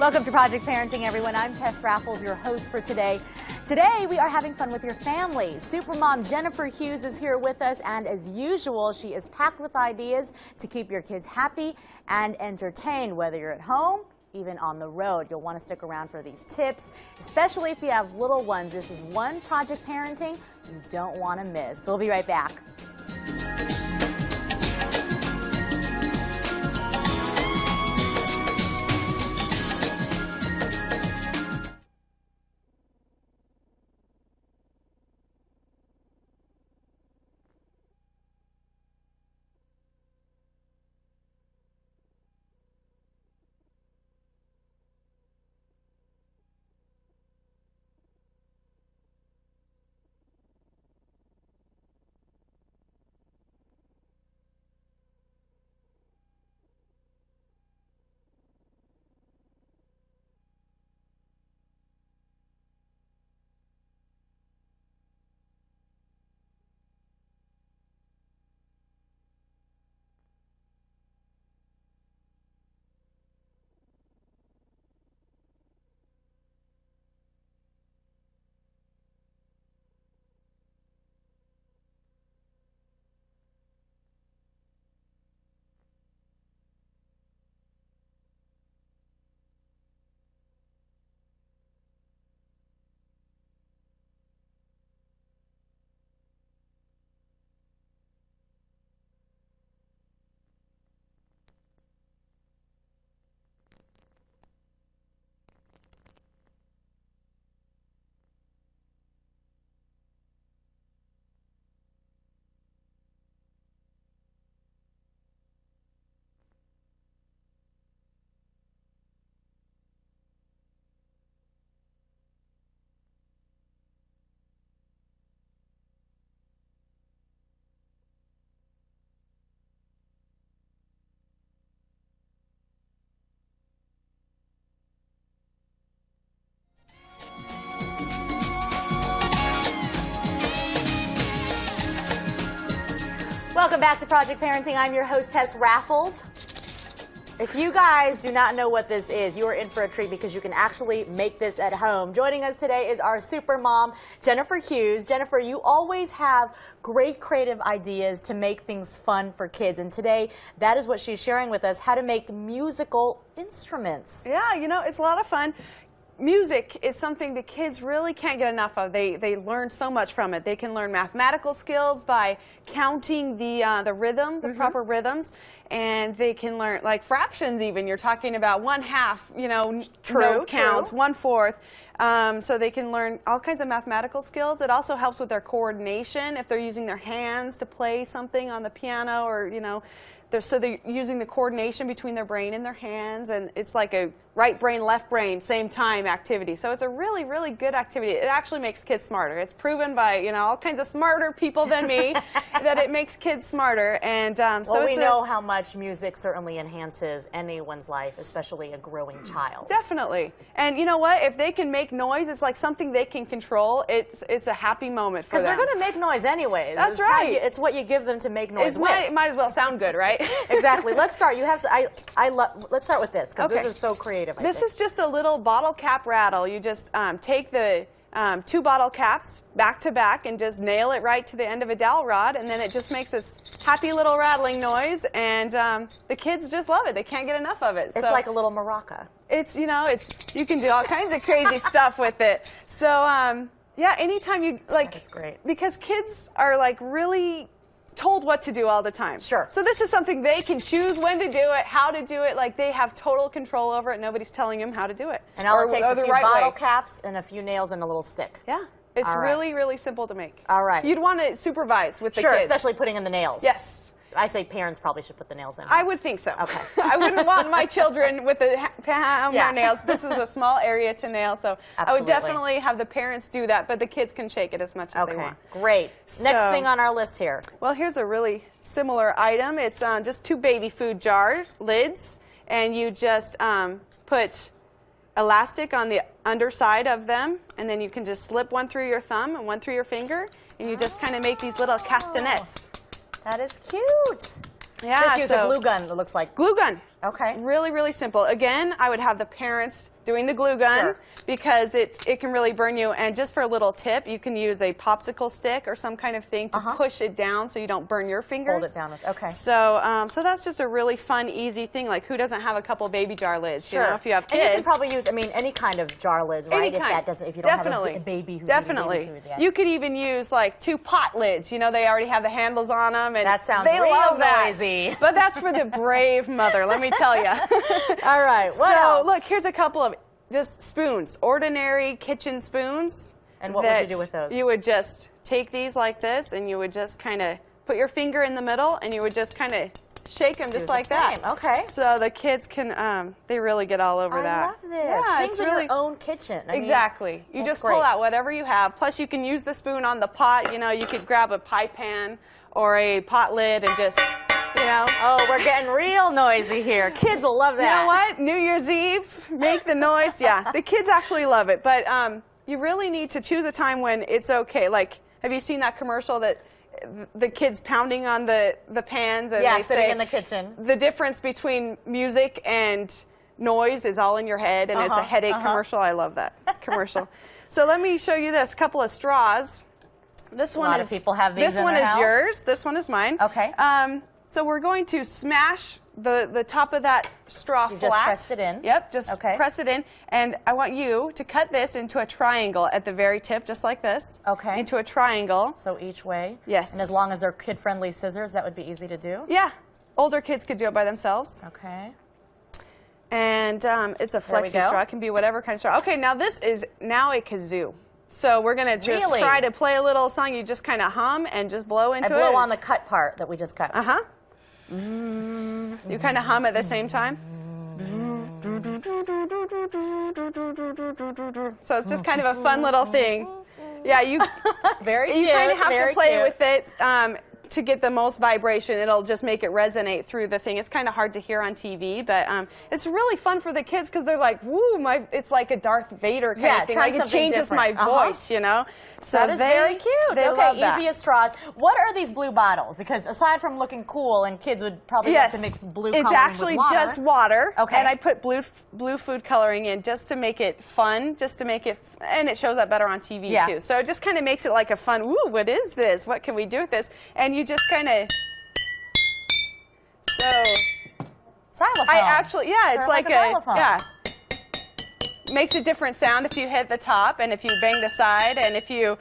Welcome to Project Parenting, everyone. I'm Tess Raffles, your host for today. Today, we are having fun with your family. Supermom Jennifer Hughes is here with us, and as usual, she is packed with ideas to keep your kids happy and entertained, whether you're at home, even on the road. You'll want to stick around for these tips, especially if you have little ones. This is one Project Parenting you don't want to miss. So we'll be right back. Welcome back to Project Parenting. I'm your host, Tess Raffles. If you guys do not know what this is, you are in for a treat because you can actually make this at home. Joining us today is our super mom, Jennifer Hughes. Jennifer, you always have great creative ideas to make things fun for kids. And today, that is what she's sharing with us, how to make musical instruments. Yeah, you know, it's a lot of fun. Music is something the kids really can't get enough of. They learn so much from it. They can learn mathematical skills by counting the rhythm, the proper rhythms, and they can learn like fractions even. You're talking about 1/2, you know, note counts, 1/4. So they can learn all kinds of mathematical skills. It also helps with their coordination if they're using their hands to play something on the piano, or you know, they're using the coordination between their brain and their hands, and it's like a right brain, left brain, same time activity. So it's a really, really good activity. It actually makes kids smarter. It's proven by, you know, all kinds of smarter people than me that it makes kids smarter. And so we know how much music certainly enhances anyone's life, especially a growing child. Definitely. And you know what? If they can make noise, it's like something they can control. It's a happy moment for them. Because they're going to make noise anyways. That's right. It's what you give them to make noise with. It might as well sound good, right? Exactly. Let's start. You have. Let's start with this because this is so creative. This is just a little bottle cap rattle. You just take the 2 bottle caps back to back and just nail it right to the end of a dowel rod, and then it just makes this happy little rattling noise, and the kids just love it. They can't get enough of it. It's like a little maraca. It's, you know, you can do all kinds of crazy stuff with it. So yeah, anytime you like, that is great. Because kids are like really told what to do all the time. Sure. So this is something they can choose when to do it, how to do it. Like they have total control over it. Nobody's telling them how to do it. And all it takes is a few bottle caps and a few nails and a little stick. Yeah. It's really, really simple to make. All right. You'd want to supervise with the kids. Sure, especially putting in the nails. Yes. I say parents probably should put the nails in. I would think so. Okay. I wouldn't want my children with the nails. This is a small area to nail, so absolutely. I would definitely have the parents do that, but the kids can shake it as much as they want. Great. Next thing on our list here. Well, here's a really similar item. It's just 2 baby food jar lids, and you just put elastic on the underside of them, and then you can just slip one through your thumb and one through your finger, and you just kind of make these little castanets. That is cute. Yeah, just use a glue gun, it looks like. Glue gun. Okay. Really, really simple. Again, I would have the parents doing the glue gun Sure. because it can really burn you. And just for a little tip, you can use a popsicle stick or some kind of thing to push it down so you don't burn your fingers. Hold it down. Okay. So, so that's just a really fun, easy thing. Like, who doesn't have a couple baby jar lids? Sure. You know, if you have kids. And you can probably use, I mean, any kind of jar lids, right? Any kind. If you don't Definitely. have a baby who's Definitely. eating baby food yet. You could even use like 2 pot lids. You know, they already have the handles on them, and that sounds they real love that. noisy. But that's for the brave mother, let me tell you. All right. What so else? look, here's a couple of just spoons, ordinary kitchen spoons. And what would you do with those? You would just take these like this, and you would just kind of put your finger in the middle, and you would just kind of shake them just like that. Okay. So the kids can, they really get all over that. I love this. Yeah, Things it's in really your own kitchen. I mean, exactly. You that's just great. pull out whatever you have. Plus, you can use the spoon on the pot. You know, you could grab a pie pan or a pot lid and just, you know. Oh, we're getting real noisy here. Kids will love that. You know what? New Year's Eve, make the noise. Yeah, the kids actually love it. But you really need to choose a time when it's okay. Like, have you seen that commercial that the kids pounding on the pans? And Yeah, they sitting say in the kitchen. the difference between music and noise is all in your head, and it's a headache commercial. I love that commercial. So let me show you this couple of straws. This one lot is of people have these this in one their is house. yours. This one is mine. Okay. So we're going to smash the top of that straw You flat. just pressed it in. Yep, just Okay. press it in. And I want you to cut this into a triangle at the very tip, just like this. Okay. Into a triangle. So each way. Yes. And as long as they're kid-friendly scissors, that would be easy to do. Yeah. Older kids could do it by themselves. Okay. And it's a There we flexi go. straw. It can be whatever kind of straw. Okay, now this is now a kazoo. So we're going to just Really? try to play a little song. You just kind of hum and just blow into I it. blow on the cut part that we just cut. Uh-huh. You kind of hum at the same time. So it's just kind of a fun little thing. Yeah, you Very cute. you kind of have very to play cute. with it to get the most vibration. It'll just make it resonate through the thing. It's kind of hard to hear on TV, but it's really fun for the kids because they're like, "Woo!" It's like a Darth Vader kind of thing. try Like it something changes my different. voice, you know. So That is very cute. They Okay, love that. easy as straws. What are these blue bottles? Because aside from looking cool, and kids would probably have to mix blue it's coloring actually with water. just water. Okay. And I put blue food coloring in just to make it fun, just to make it, and it shows up better on TV Yeah. too. So it just kind of makes it like a fun, ooh, what is this? What can we do with this? And you just kind of, so. Xylophone. I actually, yeah, it's Sort of like like a xylophone. yeah. Makes a different sound if you hit the top and if you bang the side and if you,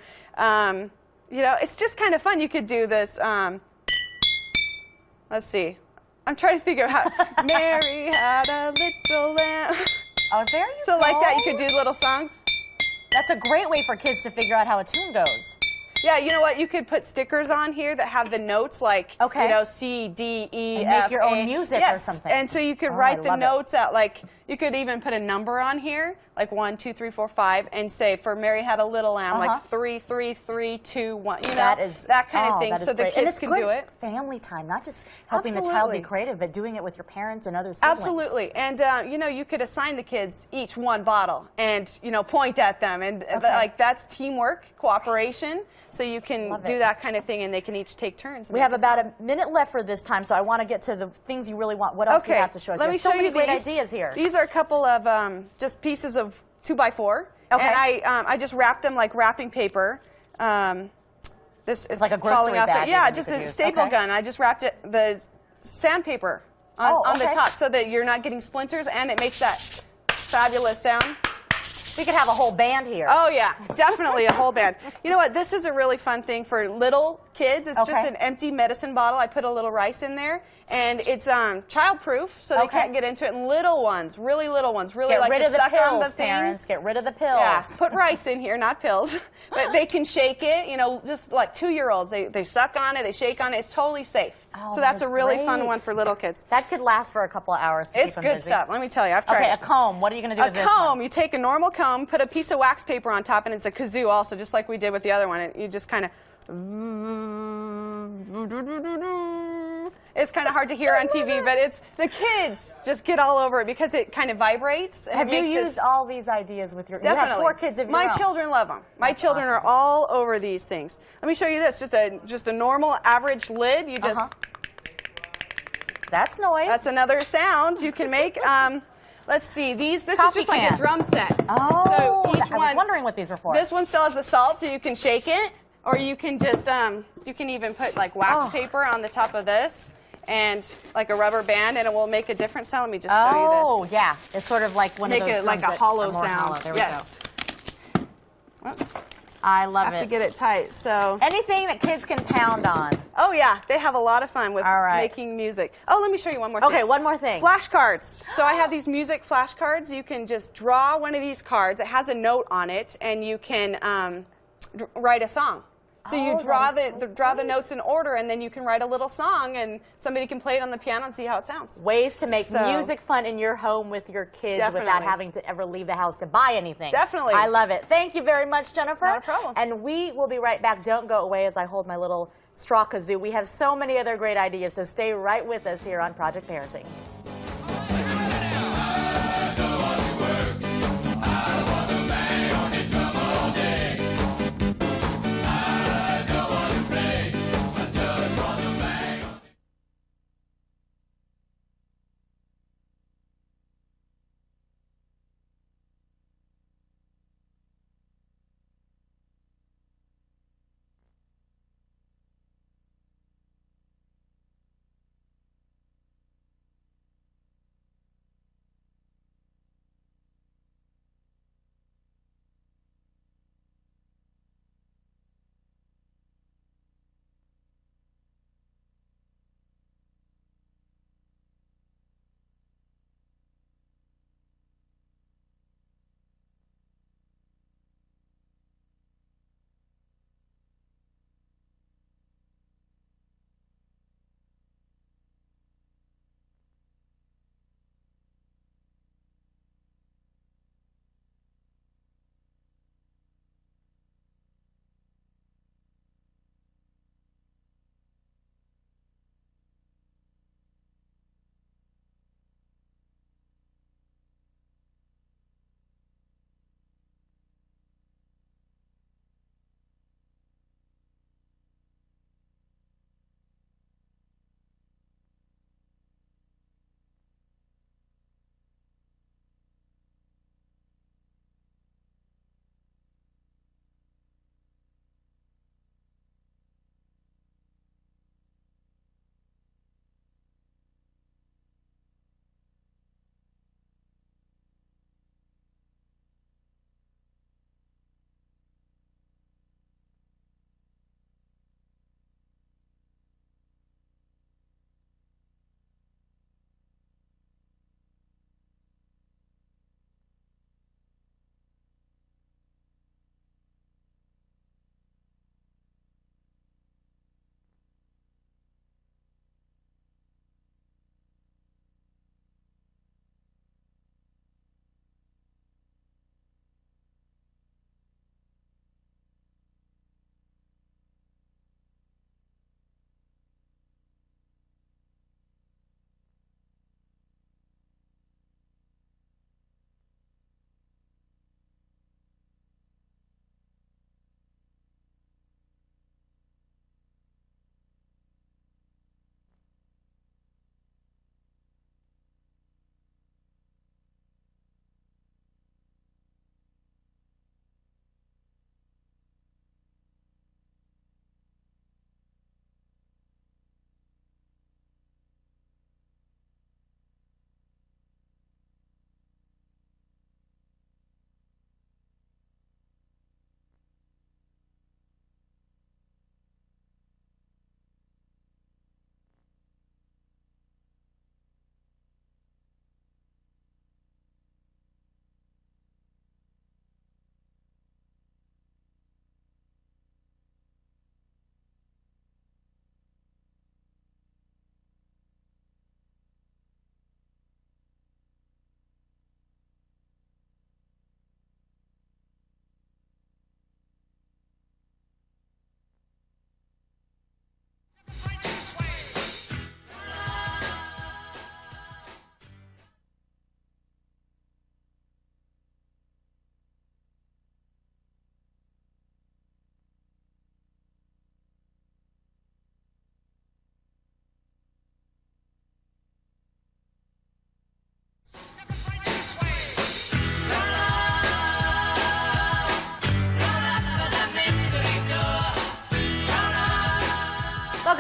you know, it's just kind of fun. You could do this. Let's see. I'm trying to think of how. Mary had a little lamb. Oh, there you So go. like that, you could do little songs. That's a great way for kids to figure out how a tune goes. Yeah, you know what? You could put stickers on here that have the notes like, Okay. you know, C, D, E, And F, make your own A. music or Yes. something. And so you could Oh, I write the love it. notes out, like, you could even put a number on here, like 1, 2, 3, 4, 5, and say, for Mary had a little lamb, like 3, 3, 3, 2, 1, you know? That is that kind oh, of thing, that is so the great. And kids it's can good do it. family time, not just helping the child be Absolutely. creative, but doing it with your parents and other siblings. Absolutely. And, you know, you could assign the kids each one bottle and, you know, point at them. And, like, that's teamwork, cooperation. So you can Love do it. that kind of thing, and they can each take turns. We have about a minute left for this time, so I want to get to the things you really want. What else do you have to show us? Let me There's so show many you great these. ideas here. These are a couple of just pieces of 2x4. Okay. And I just wrapped them like wrapping paper. This is like a grocery falling out bag yeah, even you just could a use. staple Okay. gun. I just wrapped it the sandpaper on the okay. top so that you're not getting splinters, and it makes that fabulous sound. We could have a whole band here. Oh yeah, definitely a whole band. You know what? This is a really fun thing for little kids. It's just Okay. an empty medicine bottle. I put a little rice in there, and it's child-proof, so they Okay. can't get into it. And little ones, really little ones, really Get like rid to of the suck on pills, the things. parents. Get rid of the pills. Yeah, put rice in here, not pills. But they can shake it, you know, just like 2-year-olds. They suck on it, they shake on it. It's totally safe. Oh, so that that's is a really fun great. one for little kids. That could last for a couple of hours to It's keep them good busy. stuff. Let me tell you, I've tried Okay, it. a comb. What are you going to do with this comb. one? You take a normal comb, put a piece of wax paper on top, and it's a kazoo also, just like we did with the other one. You just kind of. It's kind of hard to hear on TV, but it's the kids just get all over it because it kind of vibrates. And Have it you makes used this, all these ideas with your? Definitely. You have 4 kids of your My own. children love them. My That's children are awesome. all over these things. Let me show you this. Just a normal average lid. You just. That's noise. That's another sound you can make. Let's see, this is Coffee just like can. a drum set. Oh, so each I was wondering what these were for. This one still has the salt, so you can shake it, or you can just, you can even put like wax paper on the top of this, and like a rubber band, and it will make a different sound. Let me just show you this. Oh, yeah. It's sort of like one of those Make it like a drums that hollow are more sound. hollow. There we Yes. go. Whoops. I love Have it. to get it tight. So. Anything that kids can pound on. Oh yeah, they have a lot of fun with All right. making music. Oh, let me show you one more thing. Okay, one more thing. Flashcards. So I have these music flashcards. You can just draw one of these cards. It has a note on it, and you can write a song. So you draw the notes in order, and then you can write a little song, and somebody can play it on the piano and see how it sounds. Ways to make music fun in your home with your kids without having to ever leave the house to buy anything. Definitely. I love it. Thank you very much, Jennifer. Not a problem. And we will be right back. Don't go away as I hold my little straw kazoo. We have so many other great ideas, so stay right with us here on Project Parenting.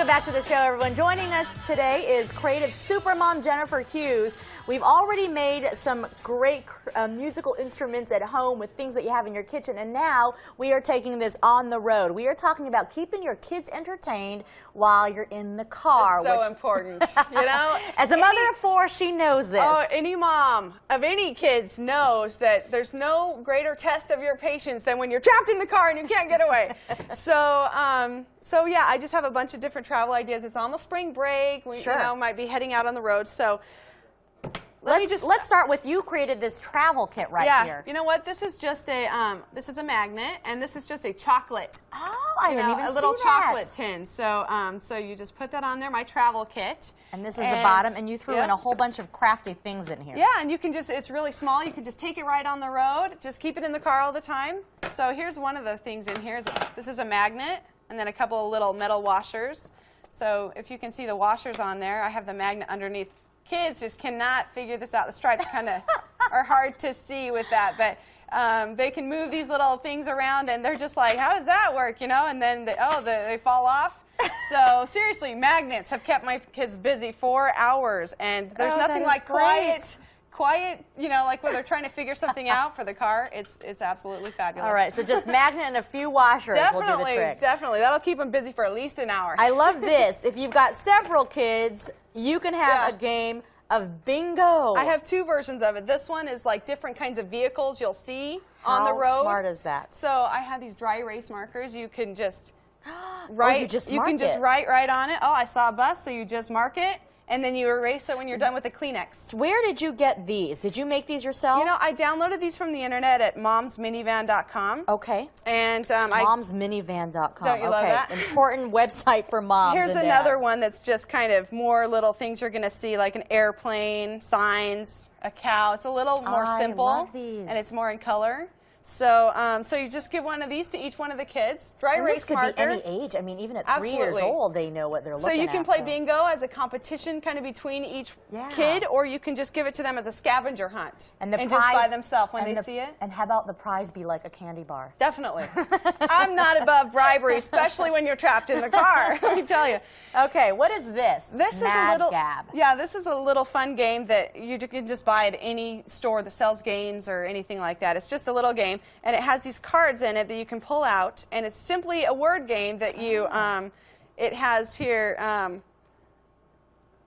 Welcome back to the show, everyone. Joining us today is creative supermom Jennifer Hughes. We've already made some great musical instruments at home with things that you have in your kitchen, and now we are taking this on the road. We are talking about keeping your kids entertained while you're in the car. It's so important, you know? As a mother of four, she knows this. Oh, any mom of any kids knows that there's no greater test of your patience than when you're trapped in the car and you can't get away. So yeah, I just have a bunch of different travel ideas. It's almost spring break. We might be heading out on the road. So let's start with, you created this travel kit here. Yeah, you know what? This is just a this is a magnet, and this is just a chocolate. Oh, I didn't even see a little that. chocolate tin. So so you just put that on there. My travel kit. And this is the bottom, and you threw in a whole bunch of crafty things in here. Yeah, and you can just, it's really small. You can just take it right on the road. Just keep it in the car all the time. So here's one of the things in here. This is a magnet, and then a couple of little metal washers. So if you can see the washers on there, I have the magnet underneath. Kids just cannot figure this out. The stripes kind of are hard to see with that, but they can move these little things around, and they're just like, how does that work, you know? And then they fall off. So seriously, magnets have kept my kids busy 4 hours, and there's nothing like quiet, you know, like when they're trying to figure something out for the car. It's absolutely fabulous. All right, so just magnet and a few washers will do the trick. Definitely. That'll keep them busy for at least an hour. I love this. If you've got several kids, you can have a game of bingo. I have 2 versions of it. This one is like different kinds of vehicles you'll see on the road. How smart is that? So I have these dry erase markers. You can just write. you can just write right on it. Oh, I saw a bus, so you just mark it. And then you erase it when you're done with the Kleenex. Where did you get these? Did you make these yourself? You know, I downloaded these from the internet at momsminivan.com. Okay. And momsminivan.com. Don't you love that? Important website for moms. Here's another one that's just kind of more little things you're going to see, like an airplane, signs, a cow. It's a little more simple. I love these. And it's more in color. So, so you just give one of these to each one of the kids. Dry erase marker. This could be any age. I mean, even at 3 years old, they know what they're looking at. So you can play bingo as a competition kind of between each kid, or you can just give it to them as a scavenger hunt. And just by themselves when they see it. And how about the prize be like a candy bar? Definitely. I'm not above bribery, especially when you're trapped in the car, let me tell you. Okay, what is this? This is a little, this is a little fun game that you can just buy at any store that sells games or anything like that. It's just a little game. And it has these cards in it that you can pull out, and it's simply a word game that you, it has here,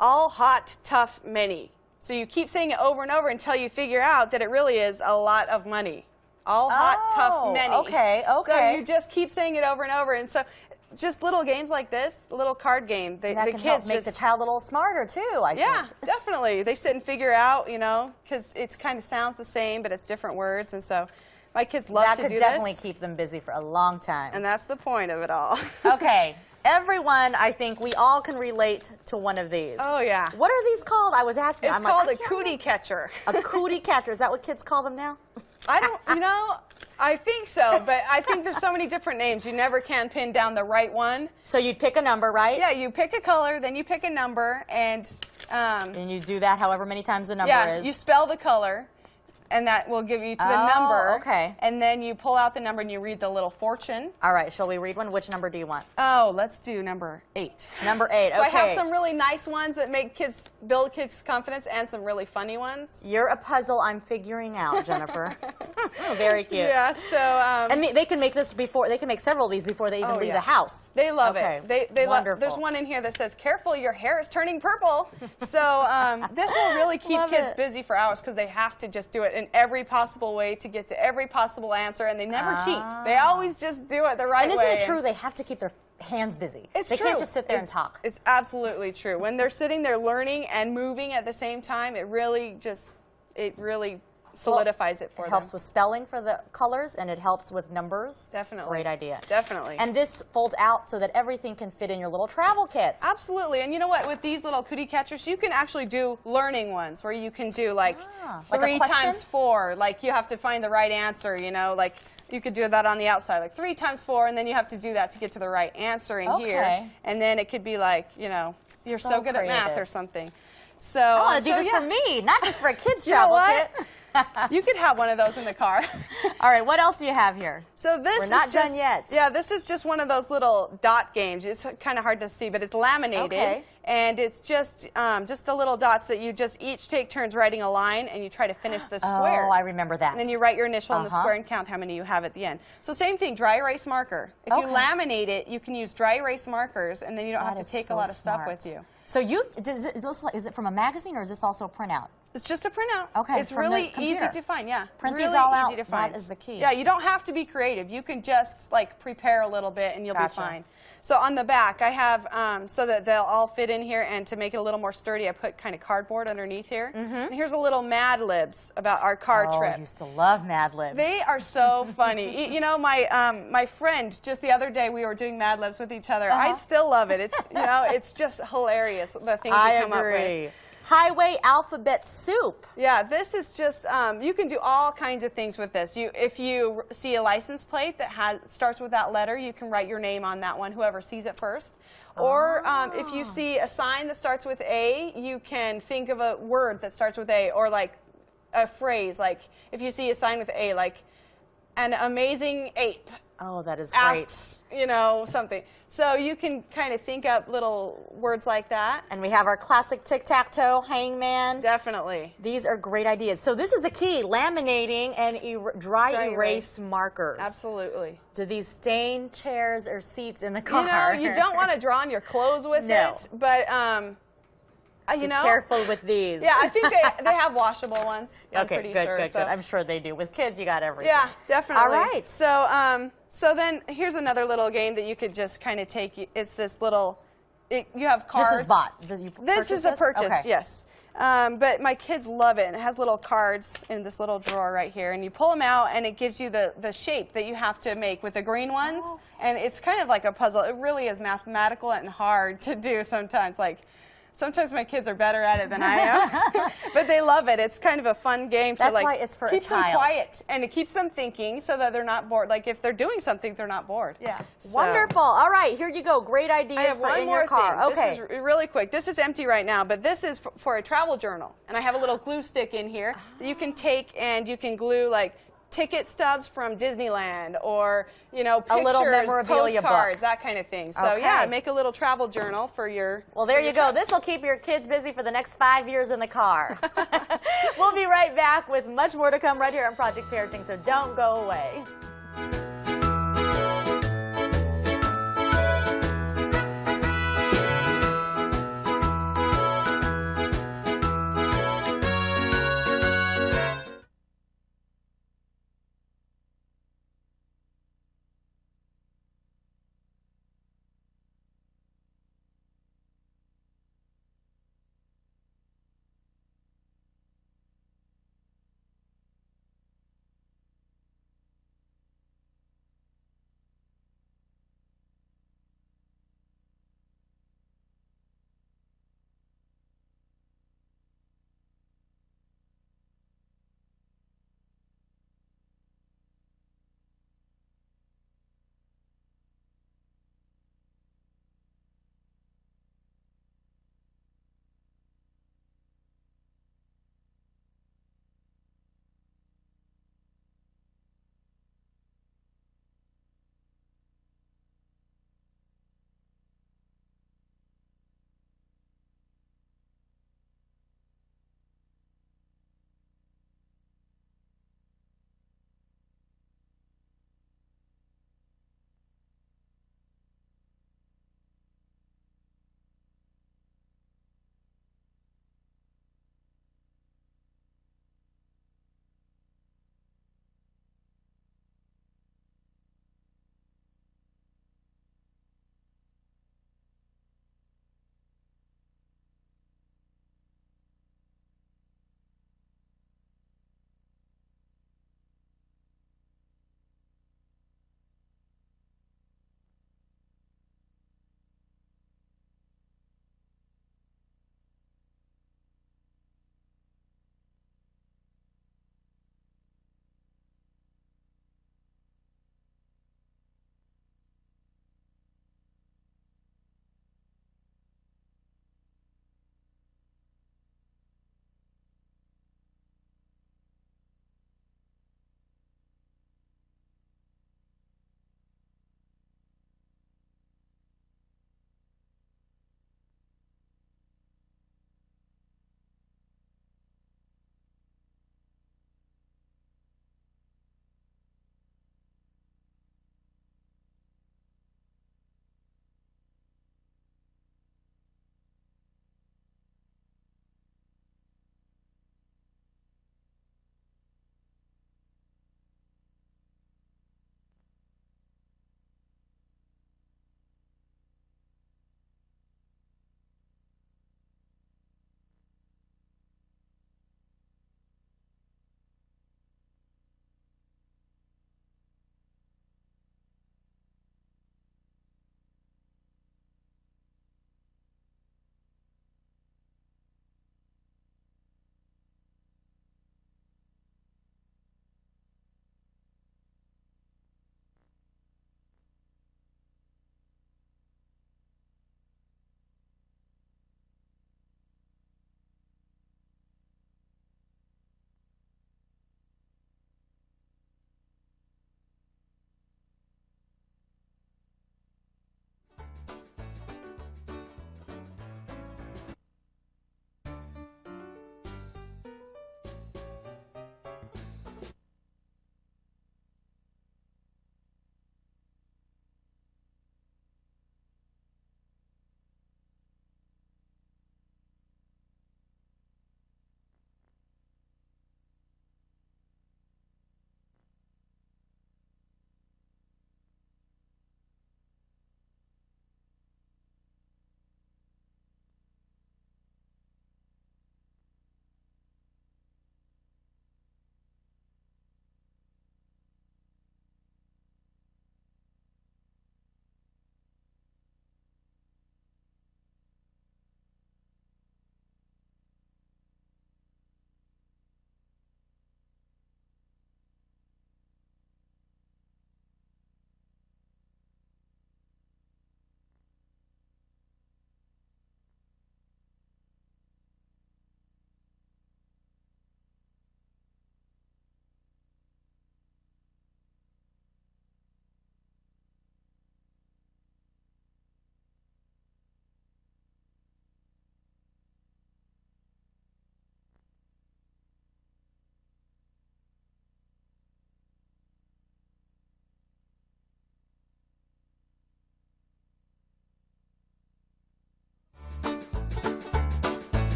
all hot, tough, many. So you keep saying it over and over until you figure out that it really is a lot of money. All hot, tough, many. Okay. So you just keep saying it over and over, and so just little games like this, a little card game, the kids help make the child a little smarter too, I think. Yeah, definitely. They sit and figure out, you know, because it kind of sounds the same, but it's different words, and so my kids love to do this. That could definitely keep them busy for a long time. And that's the point of it all. Okay. Everyone, I think we all can relate to one of these. Oh, yeah. What are these called? I was asking. It's called a cootie catcher. A cootie catcher. Is that what kids call them now? I don't, you know, I think so, but I think there's so many different names. You never can pin down the right one. So you'd pick a number, right? Yeah, you pick a color, then you pick a number, and you do that however many times the number is. Yeah, you spell the color, and that will give you to the number. Okay. And then you pull out the number and you read the little fortune. All right, shall we read one? Which number do you want? Oh, let's do number 8. Number 8, okay. So I have some really nice ones that make kids, build kids' confidence, and some really funny ones. You're a puzzle I'm figuring out, Jennifer. Very cute. Yeah, so. And they can make this before, they can make several of these before they even leave the house. They love it. They Wonderful. There's one in here that says, careful, your hair is turning purple. So this will really keep kids busy for hours because they have to just do it in every possible way to get to every possible answer, and they never cheat. They always just do it the right way. And isn't it true they have to keep their hands busy? It's true. They can't just sit there and talk. It's absolutely true. When they're sitting there learning and moving at the same time, it really solidifies it for them. It helps with spelling for the colors, and it helps with numbers. Definitely. Great idea. Definitely. And this folds out so that everything can fit in your little travel kit. Absolutely. And you know what? With these little cootie catchers, you can actually do learning ones where you can do like 3 times 4. Like you have to find the right answer, you know, like you could do that on the outside, like 3 times 4, and then you have to do that to get to the right answer in here. And then it could be like, you know, you're so good at math or something. So I want to do this for me, not just for a kid's travel kit. You could have one of those in the car. All right, what else do you have here? So this We're not done yet. Yeah, this is just one of those little dot games. It's kind of hard to see, but it's laminated. Okay. And it's just the little dots that you just each take turns writing a line, and you try to finish the squares. Oh, I remember that. And then you write your initial in the square and count how many you have at the end. So same thing, dry erase marker. If you laminate it, you can use dry erase markers, and then you don't have to take a lot of stuff with you. So is it from a magazine, or is this also a printout? It's just a printout. Okay. It's really easy to find, yeah. Print really these all easy out. to find. That is the key. Yeah, you don't have to be creative. You can just like prepare a little bit and you'll be fine. So on the back, I have, so that they'll all fit in here, and to make it a little more sturdy, I put kind of cardboard underneath here. And here's a little Mad Libs about our car trip. I used to love Mad Libs. They are so funny. You know, my friend, just the other day, we were doing Mad Libs with each other. I still love it. It's, you know, it's just hilarious, the things you come up with. Highway alphabet soup. Yeah, this is just, you can do all kinds of things with this. If you see a license plate that starts with that letter, you can write your name on that one, whoever sees it first. Or if you see a sign that starts with A, you can think of a word that starts with A, or like a phrase, like if you see a sign with A, like an amazing ape. Oh, that is great. Asks, you know, something. So you can kind of think up little words like that. And we have our classic tic-tac-toe, hangman. Definitely. These are great ideas. So this is the key, laminating and dry erase markers. Absolutely. Do these stain chairs or seats in the car? You know, you don't want to draw on your clothes with it, but you know, be careful with these. Yeah, I think they have washable ones. I'm pretty sure. Good. I'm sure they do. With kids, you got everything. Yeah, definitely. All right. So, so then here's another little game that you could just kind of take. It's this little. You have cards. This is bought. This is a purchase. Yes. But my kids love it, and it has little cards in this little drawer right here, and you pull them out, and it gives you the shape that you have to make with the green ones, and it's kind of like a puzzle. It really is mathematical and hard to do sometimes. Like, sometimes my kids are better at it than I am, but they love it. It's kind of a fun game. That's why it's for a child. Keeps them quiet, and it keeps them thinking so that they're not bored. Like if they're doing something, they're not bored. Yeah. So. Wonderful. All right, here you go. Great ideas for in your car. I have one more thing. This is really quick. This is empty right now, but this is for a travel journal, and I have a little glue stick in here that you can take and you can glue like ticket stubs from Disneyland, or pictures, a little memorabilia postcards, book. That kind of thing. So yeah, make a little travel journal for your. Well, there you go. This will keep your kids busy for the next 5 years in the car. We'll be right back with much more to come right here on Project Parenting. So don't go away.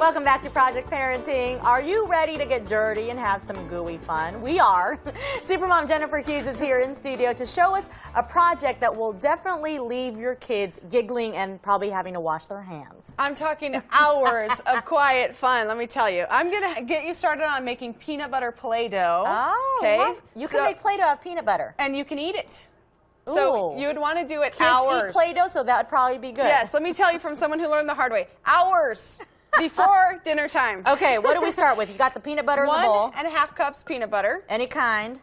Welcome back to Project Parenting. Are you ready to get dirty and have some gooey fun? We are. Supermom Jennifer Hughes is here in studio to show us a project that will definitely leave your kids giggling and probably having to wash their hands. I'm talking hours of quiet fun, let me tell you. I'm going to get you started on making peanut butter Play-Doh. Oh, okay? You can make Play-Doh out of peanut butter. And you can eat it. So Ooh. you would want to do it Kids hours. eat Play-Doh, so that would probably be good. Yes, let me tell you from someone who learned the hard way. Hours before dinner time. Okay, what do we start with? You got the peanut butter in the bowl. 1.5 cups peanut butter. Any kind?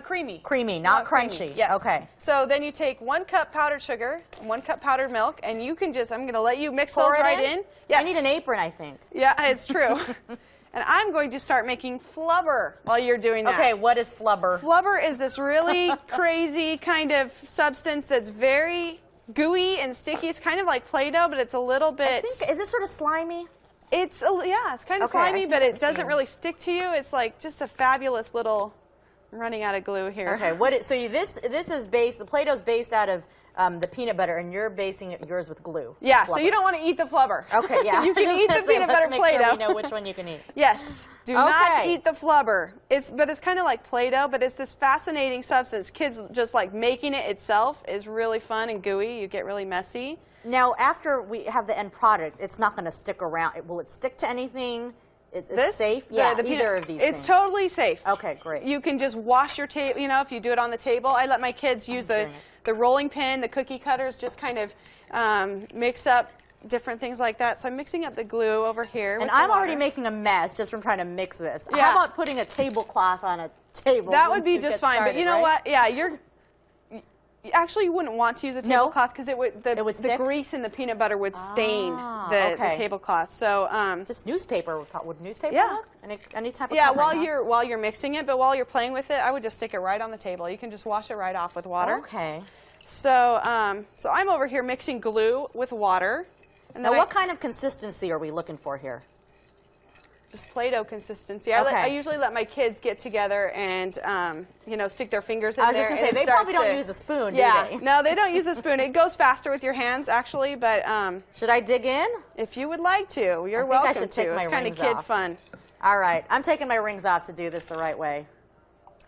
Creamy. Creamy, not crunchy. Creamy, yes. Okay. So then you take 1 cup powdered sugar, 1 cup powdered milk, and you can just, I'm going to let you mix Pour those it right in. Yes. I need an apron, I think. Yeah, it's true. And I'm going to start making flubber while you're doing that. Okay, what is flubber? Flubber is this really crazy kind of substance that's very gooey and sticky. It's kind of like Play-Doh, but it's a little bit... Is it sort of slimy? It's kind of slimy, but it doesn't really stick to you. It's like just a fabulous little... I'm running out of glue here. Okay, so this is based, the Play-Doh is based out of the peanut butter, and you're basing yours with glue. Yeah, flubber. So you don't want to eat the flubber. Okay, yeah. You can eat the peanut butter Play-Doh. Sure we know which one you can eat. Yes. Do not eat the flubber. But it's kind of like Play-Doh, but it's this fascinating substance. Kids just like making it itself is really fun and gooey. You get really messy. Now, after we have the end product, it's not going to stick around. Will it stick to anything? It's safe? Yeah, either of these things. It's totally safe. Okay, great. You can just wash your table, you know, if you do it on the table. I let my kids use the rolling pin, the cookie cutters, just kind of mix up different things like that. So I'm mixing up the glue over here. And I'm already making a mess just from trying to mix this. Yeah. How about putting a tablecloth on a table? That would be just fine. But you know what? Yeah, actually, you wouldn't want to use a tablecloth because the grease in the peanut butter would stain the tablecloth. So just newspaper. Would newspaper work? Any type of cover, while you're mixing it, but while you're playing with it, I would just stick it right on the table. You can just wash it right off with water. Okay. So so I'm over here mixing glue with water. And now, what kind of consistency are we looking for here? Just Play-Doh consistency. I usually let my kids get together and, you know, stick their fingers in there. I was just going to say, they probably don't use a spoon, do they? No, they don't use a spoon. It goes faster with your hands, actually, but... should I dig in? If you would like to. You're welcome I should take to. My it's kind of kid fun. All right. I'm taking my rings off to do this the right way.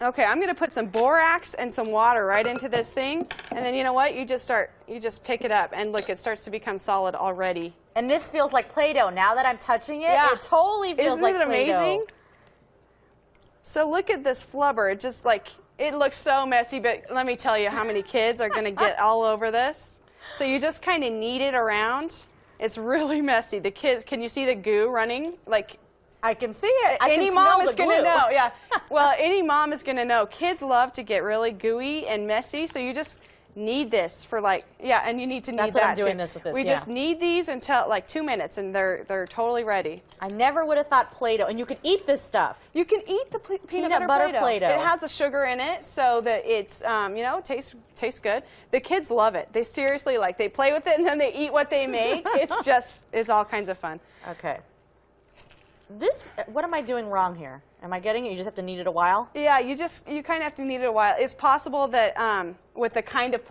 Okay, I'm going to put some borax and some water right into this thing, and then you know what? You just pick it up, and look, it starts to become solid already. And this feels like Play-Doh. Now that I'm touching it, it totally feels like Play-Doh. Isn't it amazing? So look at this flubber. It just it looks so messy, but let me tell you how many kids are going to get all over this. So you just kind of knead it around. It's really messy. The kids, can you see the goo running? I can see it. Any mom is going to know. Yeah. Well, any mom is going to know. Kids love to get really gooey and messy, so you just knead this for and you need to knead that. That's what I'm doing this with this. We just knead these until 2 minutes, and they're totally ready. I never would have thought Play-Doh, and you can eat this stuff. You can eat the peanut butter Play-Doh. It has the sugar in it, so that it's you know, tastes good. The kids love it. They seriously they play with it, and then they eat what they make. It's all kinds of fun. Okay. What am I doing wrong here? Am I getting it? You just have to knead it a while? Yeah, you kind of have to knead it a while. It's possible that with the kind of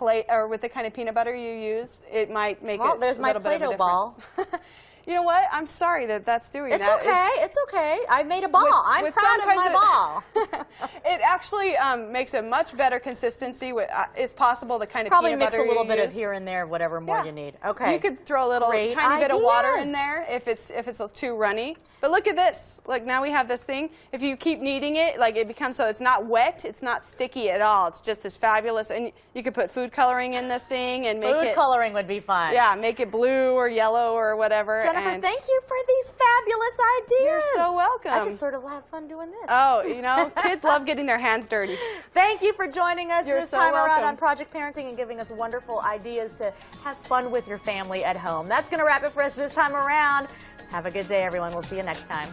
peanut butter you use, it might make it a little bit of a difference. There's my Play-Doh ball. You know what? I'm sorry that's doing that. It's okay. It's okay. I made a ball. I'm proud of my ball. It actually makes a much better consistency. It's possible the kind of probably peanut butter mix a little bit of here and there, whatever more you need. Okay. You could throw a little tiny bit of water in there if it's too runny. But look at this. Now we have this thing. If you keep kneading it, it becomes so it's not wet, it's not sticky at all. It's just this fabulous, and you could put food coloring in this thing and make food coloring would be fun. Yeah, make it blue or yellow or whatever. Jennifer, thank you for these fabulous ideas. You're so welcome. I just sort of have fun doing this. Oh, you know, kids love getting their hands dirty. Thank you for joining us this time welcome. around on Project Parenting and giving us wonderful ideas to have fun with your family at home. That's going to wrap it for us this time around. Have a good day, everyone. We'll see you next time.